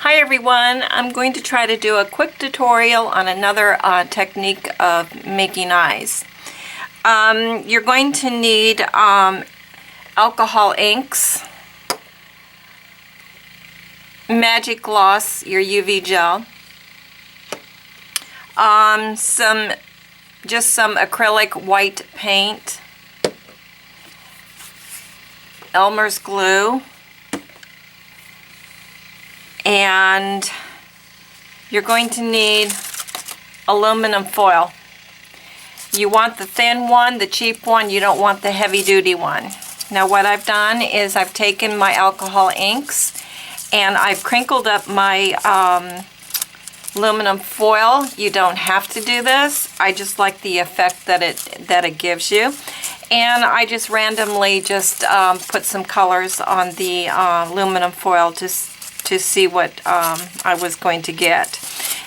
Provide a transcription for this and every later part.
Hi everyone, I'm going to try to do a quick tutorial on another technique of making eyes. You're going to need alcohol inks, magic gloss, your UV gel, some acrylic white paint, Elmer's glue, and you're going to need aluminum foil. You want the thin one, the cheap one, you don't want the heavy-duty one. Now what I've done is I've taken my alcohol inks and I've crinkled up my aluminum foil. You don't have to do this. I just like the effect that it gives you. And I just randomly put some colors on the aluminum foil to see what I was going to get.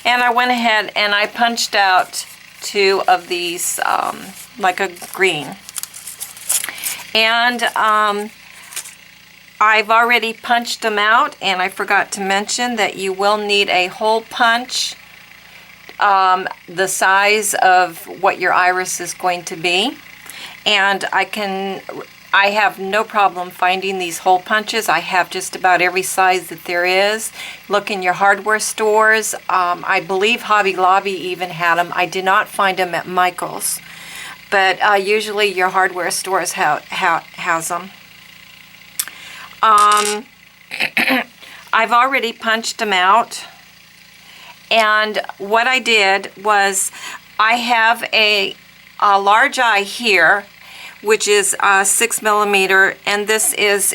And I went ahead and I punched out two of these, like a green. And I've already punched them out, and I forgot to mention that you will need a hole punch the size of what your iris is going to be. And I have no problem finding these hole punches. I have just about every size that there is. Look in your hardware stores. I believe Hobby Lobby even had them. I did not find them at Michael's, but usually your hardware stores has them. I've already punched them out, and what I did was I have a large eye here, which is 6 millimeter, and this is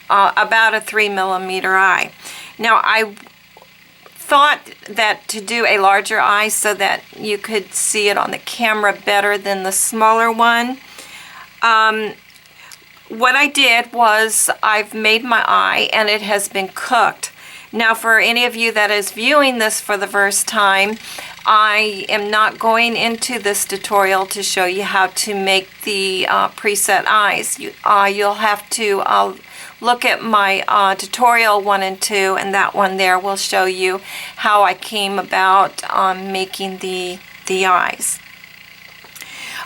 about a 3 millimeter eye. Now I thought that to do a larger eye so that you could see it on the camera better than the smaller one, what I did was I've made my eye and it has been cooked. Now for any of you that is viewing this for the first time, I am not going into this tutorial to show you how to make the preset eyes. You'll have to look at my tutorial 1 and 2, and that one there will show you how I came about making the eyes.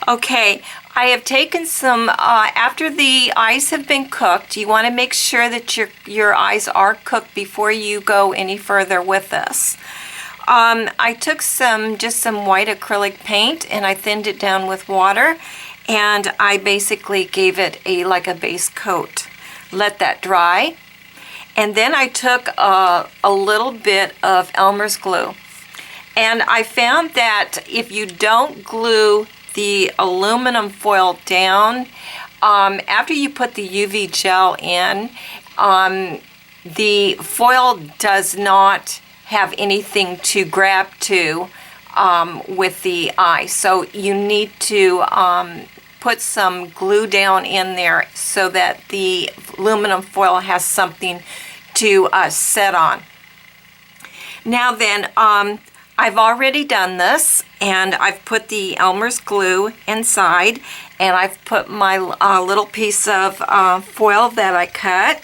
Okay, I have taken some, after the eyes have been cooked, you want to make sure that your eyes are cooked before you go any further with this. I took just some white acrylic paint and I thinned it down with water, and I basically gave it like a base coat. Let that dry, and then I took a little bit of Elmer's glue, and I found that if you don't glue the aluminum foil down, after you put the UV gel in, the foil does not have anything to grab to with the eye. So you need to put some glue down in there so that the aluminum foil has something to set on. Now then, I've already done this, and I've put the Elmer's glue inside, and I've put my little piece of foil that I cut.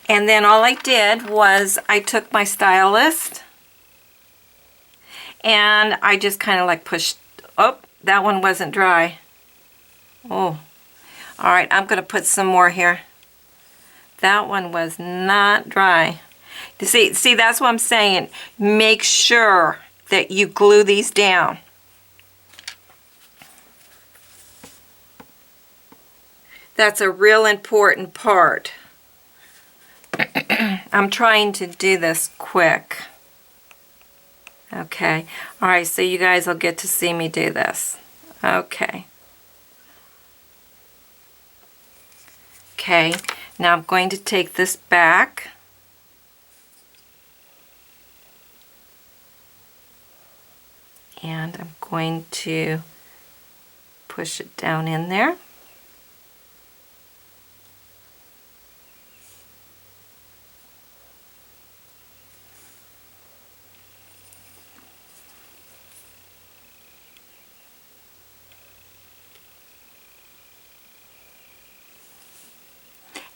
And then all I did was I took my stylus and I just kind of like pushed, oh, that one wasn't dry. Oh, all right, I'm going to put some more here. That one was not dry. See, that's what I'm saying. Make sure that you glue these down. That's a real important part. I'm trying to do this quick. Okay. All right, so you guys will get to see me do this. Okay. Okay, now I'm going to take this back. And I'm going to push it down in there.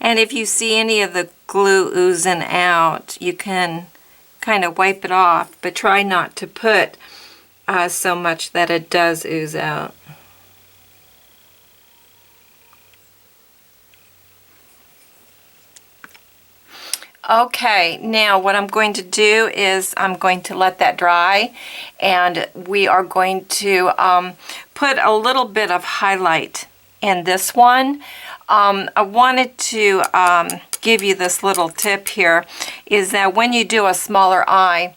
And if you see any of the glue oozing out, you can kind of wipe it off, but try not to put so much that it does ooze out. Okay, now what I'm going to do is I'm going to let that dry, and we are going to put a little bit of highlight in this one. I wanted to give you this little tip here, is that when you do a smaller eye,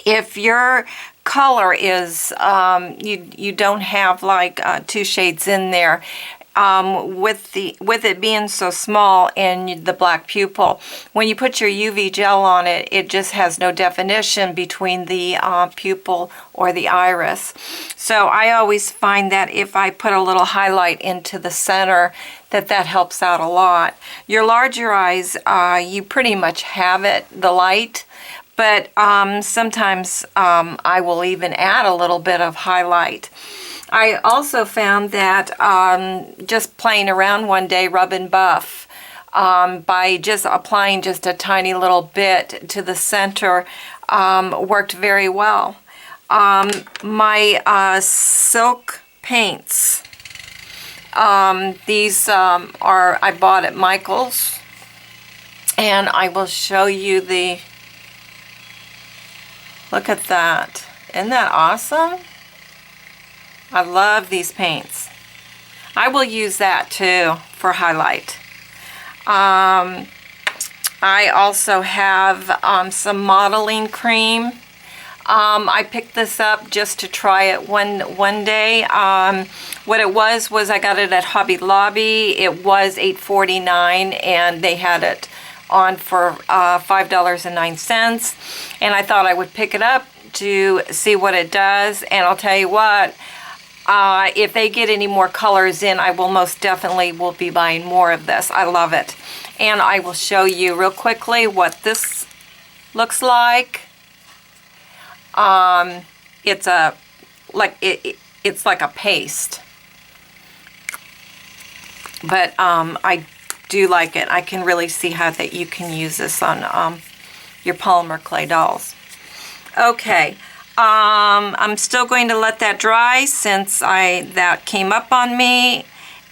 if your color is, you don't have like 2 shades in there, with it being so small and the black pupil, when you put your UV gel on it, it just has no definition between the pupil or the iris. So I always find that if I put a little highlight into the center, that helps out a lot. Your larger eyes, you pretty much have it, the light, but sometimes I will even add a little bit of highlight. I also found that just playing around one day, rub and buff, by just applying just a tiny little bit to the center, worked very well. My silk paints, these I bought at Michael's, and I will show you look at that. Isn't that awesome? I love these paints. I will use that too for highlight. I also have some modeling cream. I picked this up just to try it one day. What it was I got it at Hobby Lobby. It was $8.49 and they had it on for $5.09. And I thought I would pick it up to see what it does. And I'll tell you what, if they get any more colors in, I will most definitely will be buying more of this. I love it. And I will show you real quickly what this looks like. It's like a paste. But I do like it. I can really see how that you can use this on your polymer clay dolls. Okay. I'm still going to let that dry since that came up on me,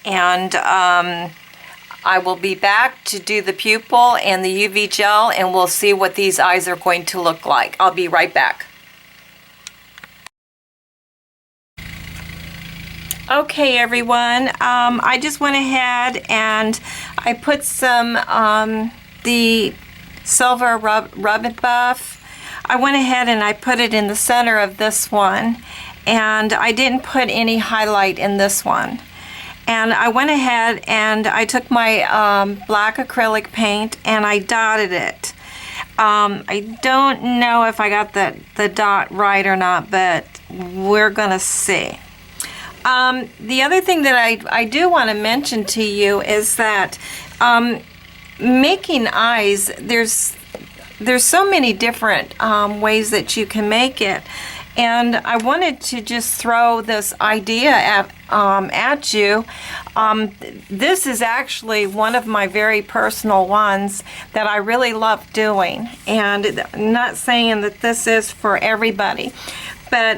and I will be back to do the pupil and the UV gel, and we'll see what these eyes are going to look like. I'll be right back. Okay everyone, I just went ahead and I put some the silver rub and buff. I went ahead and I put it in the center of this one, and I didn't put any highlight in this one. And I went ahead and I took my black acrylic paint and I dotted it. I don't know if I got the dot right or not, but we're gonna see. The other thing that I do want to mention to you is that making eyes, there's so many different ways that you can make it, and I wanted to just throw this idea at you. This is actually one of my very personal ones that I really love doing, and I'm not saying that this is for everybody, but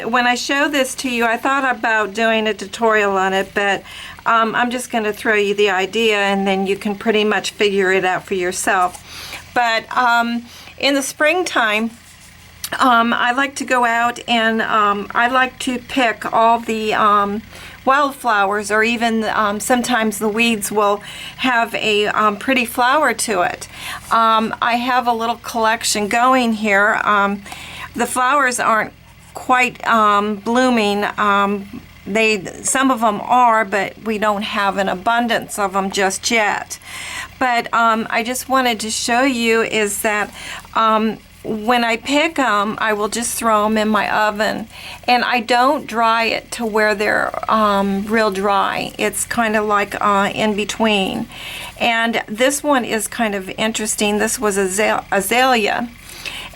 when I show this to you, I thought about doing a tutorial on it, but I'm just going to throw you the idea and then you can pretty much figure it out for yourself. But in the springtime, I like to go out and I like to pick all the wildflowers, or even sometimes the weeds will have a pretty flower to it. I have a little collection going here. The flowers aren't quite blooming. Some of them are, but we don't have an abundance of them just yet. But I just wanted to show you is that when I pick them, I will just throw them in my oven, and I don't dry it to where they're real dry. It's kind of like in between. And this one is kind of interesting. This was azalea.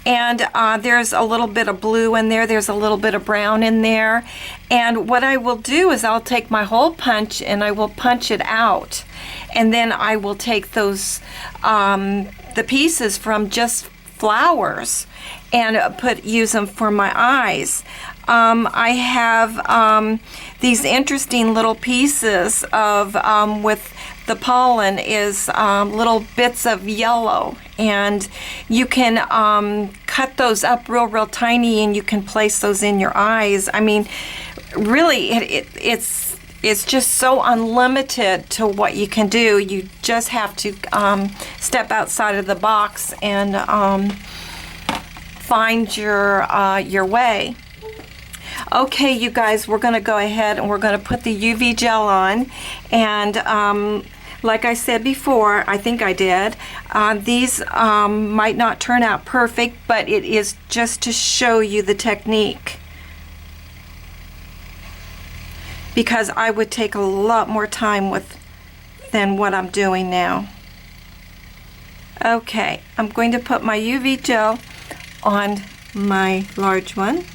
And there's a little bit of blue in there, there's a little bit of brown in there. And what I will do is I'll take my hole punch and I will punch it out. And then I will take those, the pieces from just flowers and use them for my eyes. I have these interesting little pieces of with the pollen is little bits of yellow, and you can cut those up real tiny, and you can place those in your eyes. I mean, really, it's just so unlimited to what you can do. You just have to step outside of the box and find your way. Okay, you guys, we're going to go ahead and we're going to put the UV gel on, and like I said before, I think I did, these might not turn out perfect, but it is just to show you the technique, because I would take a lot more time than what I'm doing now. Okay, I'm going to put my UV gel on my large one.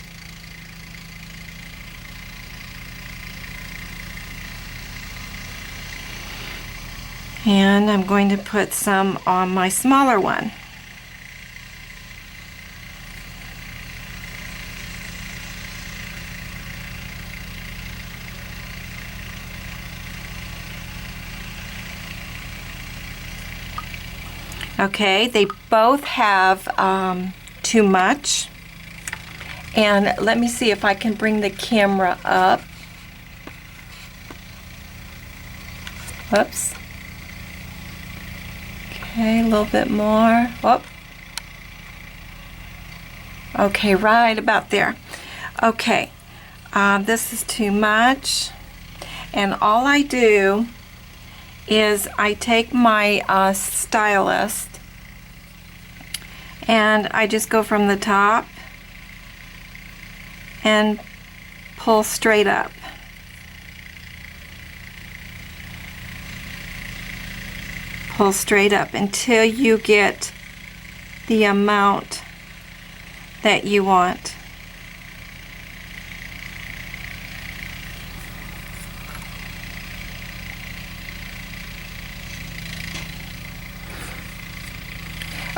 And I'm going to put some on my smaller one. Okay, they both have too much. And let me see if I can bring the camera up. Whoops. Okay, a little bit more. Oh. Okay, right about there. Okay, this is too much. And all I do is I take my stylus and I just go from the top and pull straight up. Pull straight up until you get the amount that you want.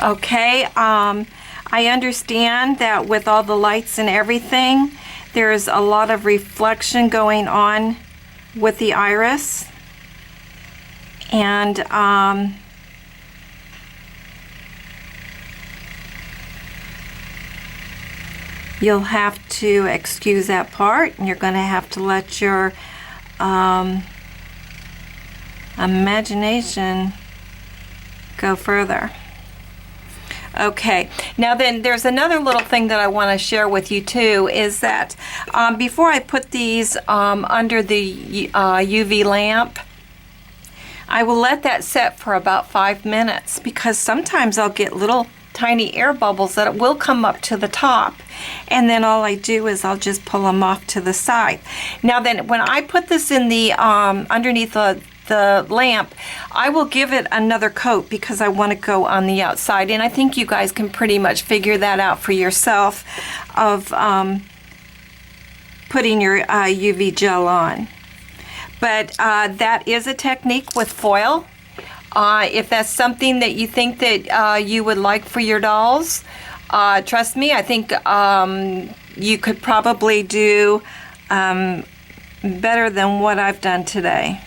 Okay, I understand that with all the lights and everything, there's a lot of reflection going on with the iris. And you'll have to excuse that part, and you're going to have to let your imagination go further. Okay, now then there's another little thing that I want to share with you too, is that before I put these under the UV lamp, I will let that set for about 5 minutes, because sometimes I'll get little tiny air bubbles that will come up to the top, and then all I do is I'll just pull them off to the side. Now then, when I put this in the underneath the lamp, I will give it another coat because I want to go on the outside, and I think you guys can pretty much figure that out for yourself of putting your UV gel on. But that is a technique with foil. If that's something that you think that you would like for your dolls, trust me, I think you could probably do better than what I've done today.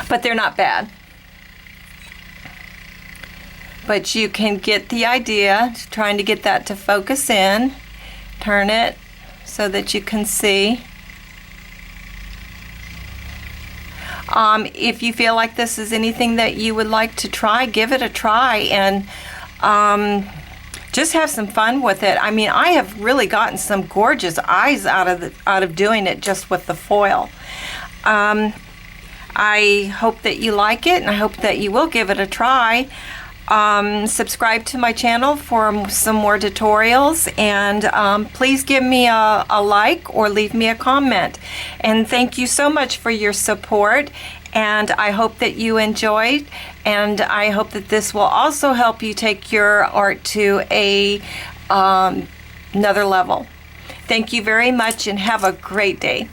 But they're not bad. But you can get the idea, trying to get that to focus in. Turn it so that you can see. If you feel like this is anything that you would like to try, give it a try, and just have some fun with it. I mean, I have really gotten some gorgeous eyes out of doing it just with the foil. I hope that you like it, and I hope that you will give it a try. Subscribe to my channel for some more tutorials, and please give me a like or leave me a comment. And thank you so much for your support, and I hope that you enjoyed, and I hope that this will also help you take your art to another level. Thank you very much, and have a great day.